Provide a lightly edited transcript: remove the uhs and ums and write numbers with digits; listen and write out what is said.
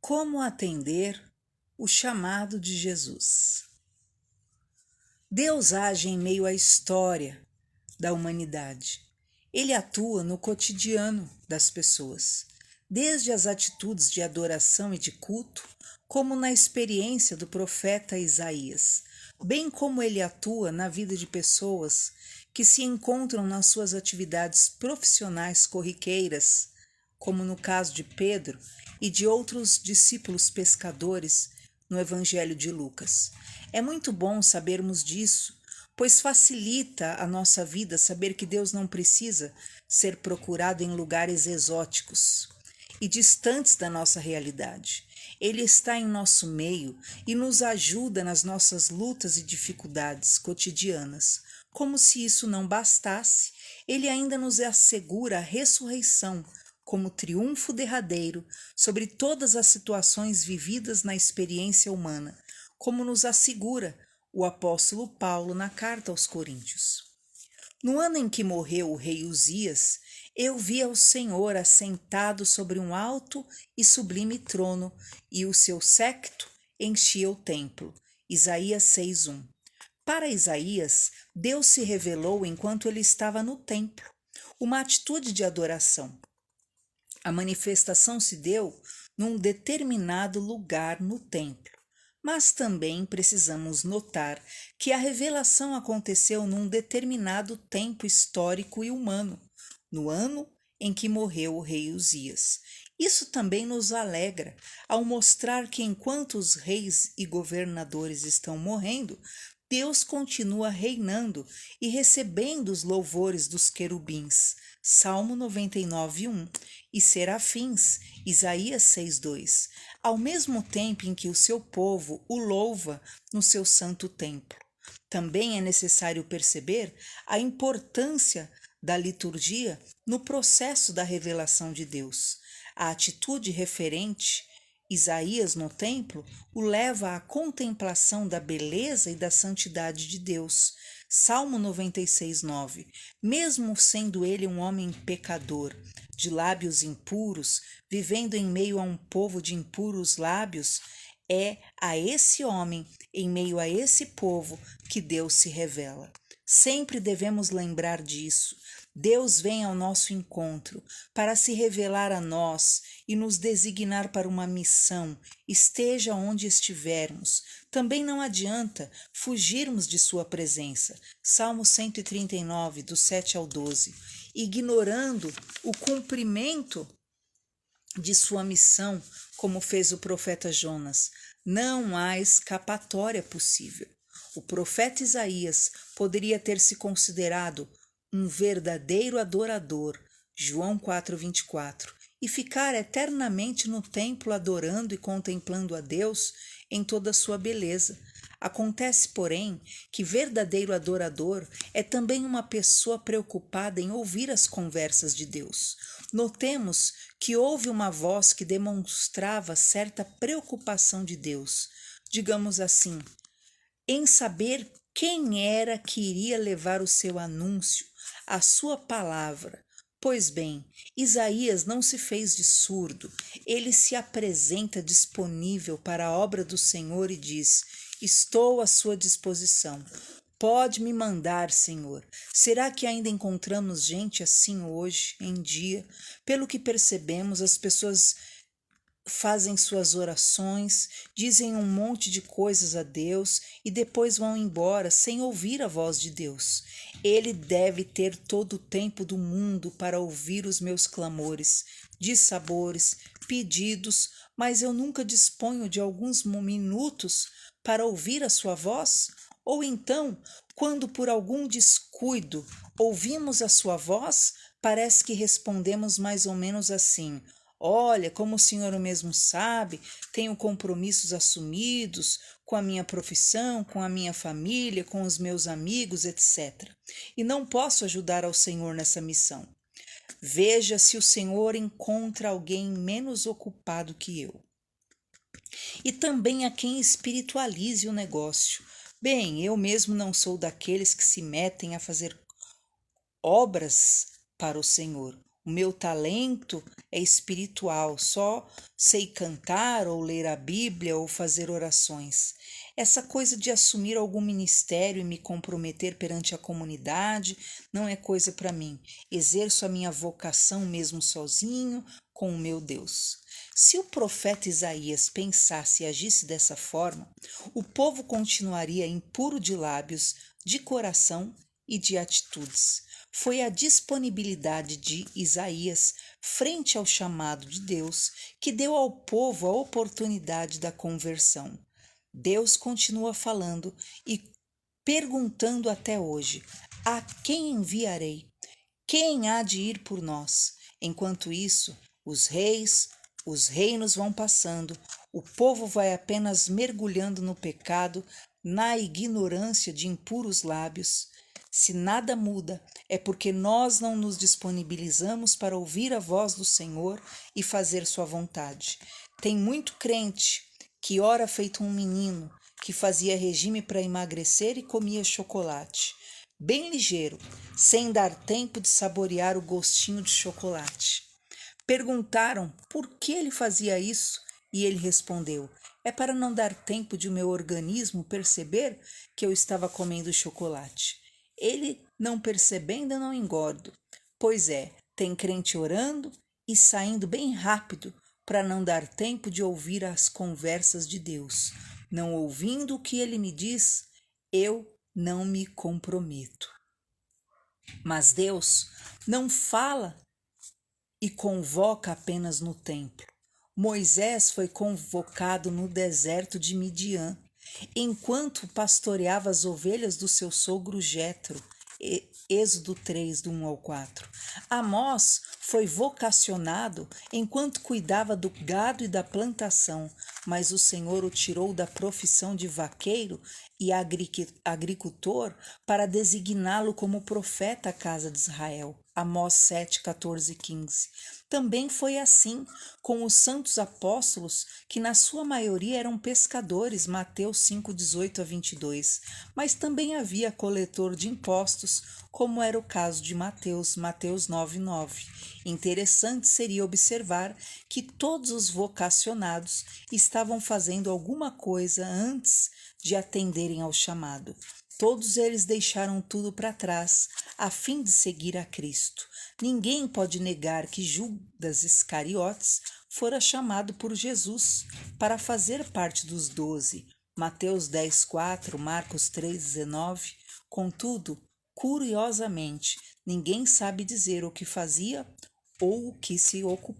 Como atender o chamado de Jesus? Deus age em meio à história da humanidade. Ele atua no cotidiano das pessoas, desde as atitudes de adoração e de culto, como na experiência do profeta Isaías, bem como ele atua na vida de pessoas que se encontram nas suas atividades profissionais corriqueiras, como no caso de Pedro e de outros discípulos pescadores no Evangelho de Lucas. É muito bom sabermos disso, pois facilita a nossa vida saber que Deus não precisa ser procurado em lugares exóticos e distantes da nossa realidade. Ele está em nosso meio e nos ajuda nas nossas lutas e dificuldades cotidianas. Como se isso não bastasse, ele ainda nos assegura a ressurreição como triunfo derradeiro sobre todas as situações vividas na experiência humana, como nos assegura o apóstolo Paulo na carta aos Coríntios. No ano em que morreu o rei Uzias, eu vi ao Senhor assentado sobre um alto e sublime trono, e o seu séquito enchia o templo. Isaías 6:1. Para Isaías, Deus se revelou enquanto ele estava no templo, uma atitude de adoração. A manifestação se deu num determinado lugar no templo, mas também precisamos notar que a revelação aconteceu num determinado tempo histórico e humano, no ano em que morreu o rei Uzias. Isso também nos alegra ao mostrar que enquanto os reis e governadores estão morrendo, Deus continua reinando e recebendo os louvores dos querubins, Salmo 99:1, e serafins, Isaías 6:2, ao mesmo tempo em que o seu povo o louva no seu santo templo. Também é necessário perceber a importância da liturgia no processo da revelação de Deus. A atitude referente Isaías no templo o leva à contemplação da beleza e da santidade de Deus. Salmo 96:9. Mesmo sendo ele um homem pecador, de lábios impuros, vivendo em meio a um povo de impuros lábios, é a esse homem, em meio a esse povo, que Deus se revela. Sempre devemos lembrar disso. Deus vem ao nosso encontro para se revelar a nós e nos designar para uma missão, esteja onde estivermos. Também não adianta fugirmos de sua presença. Salmo 139, do 7 ao 12, ignorando o cumprimento de sua missão, como fez o profeta Jonas. Não há escapatória possível. O profeta Isaías poderia ter se considerado um verdadeiro adorador, João 4:24, e ficar eternamente no templo adorando e contemplando a Deus em toda a sua beleza. Acontece, porém, que verdadeiro adorador é também uma pessoa preocupada em ouvir as conversas de Deus. Notemos que houve uma voz que demonstrava certa preocupação de Deus, digamos assim, em saber quem era que iria levar o seu anúncio, a sua palavra. Pois bem, Isaías não se fez de surdo, ele se apresenta disponível para a obra do Senhor e diz: estou à sua disposição. Pode me mandar, Senhor. Será que ainda encontramos gente assim hoje, em dia? Pelo que percebemos, as pessoas fazem suas orações, dizem um monte de coisas a Deus e depois vão embora sem ouvir a voz de Deus. Ele deve ter todo o tempo do mundo para ouvir os meus clamores, dissabores, pedidos, mas eu nunca disponho de alguns minutos para ouvir a sua voz? Ou então, quando por algum descuido ouvimos a sua voz, parece que respondemos mais ou menos assim: olha, como o senhor mesmo sabe, tenho compromissos assumidos com a minha profissão, com a minha família, com os meus amigos, etc. E não posso ajudar ao Senhor nessa missão. Veja se o Senhor encontra alguém menos ocupado que eu. E também a quem espiritualize o negócio. Bem, eu mesmo não sou daqueles que se metem a fazer obras para o Senhor. O meu talento é espiritual, só sei cantar ou ler a Bíblia ou fazer orações. Essa coisa de assumir algum ministério e me comprometer perante a comunidade não é coisa para mim. Exerço a minha vocação mesmo sozinho com o meu Deus. Se o profeta Isaías pensasse e agisse dessa forma, o povo continuaria impuro de lábios, de coração e de atitudes. Foi a disponibilidade de Isaías frente ao chamado de Deus que deu ao povo a oportunidade da conversão. Deus continua falando e perguntando até hoje: a quem enviarei? Quem há de ir por nós? Enquanto isso, os reinos vão passando, o povo vai apenas mergulhando no pecado, na ignorância de impuros lábios. Se nada muda, é porque nós não nos disponibilizamos para ouvir a voz do Senhor e fazer sua vontade. Tem muito crente que ora feito um menino, que fazia regime para emagrecer e comia chocolate, bem ligeiro, sem dar tempo de saborear o gostinho de chocolate. Perguntaram por que ele fazia isso e ele respondeu: é para não dar tempo de o meu organismo perceber que eu estava comendo chocolate. Ele, não percebendo, eu não engordo. Pois é, tem crente orando e saindo bem rápido para não dar tempo de ouvir as conversas de Deus. Não ouvindo o que ele me diz, eu não me comprometo. Mas Deus não fala e convoca apenas no templo. Moisés foi convocado no deserto de Midian, enquanto pastoreava as ovelhas do seu sogro Jetro. Êxodo 3, do 1 ao 4. Amós foi vocacionado enquanto cuidava do gado e da plantação, mas o Senhor o tirou da profissão de vaqueiro e agricultor para designá-lo como profeta à casa de Israel. Amós 7, 14 e 15. Também foi assim com os santos apóstolos, que na sua maioria eram pescadores, Mateus 5, 18 a 22. Mas também havia coletor de impostos, como era o caso de Mateus, Mateus 9, 9. Interessante seria observar que todos os vocacionados estavam fazendo alguma coisa antes de atenderem ao chamado. Todos eles deixaram tudo para trás, a fim de seguir a Cristo. Ninguém pode negar que Judas Iscariotes fora chamado por Jesus para fazer parte dos 12, Mateus 10, 4, Marcos 3, 19. Contudo, curiosamente, ninguém sabe dizer o que fazia ou o que se ocupava.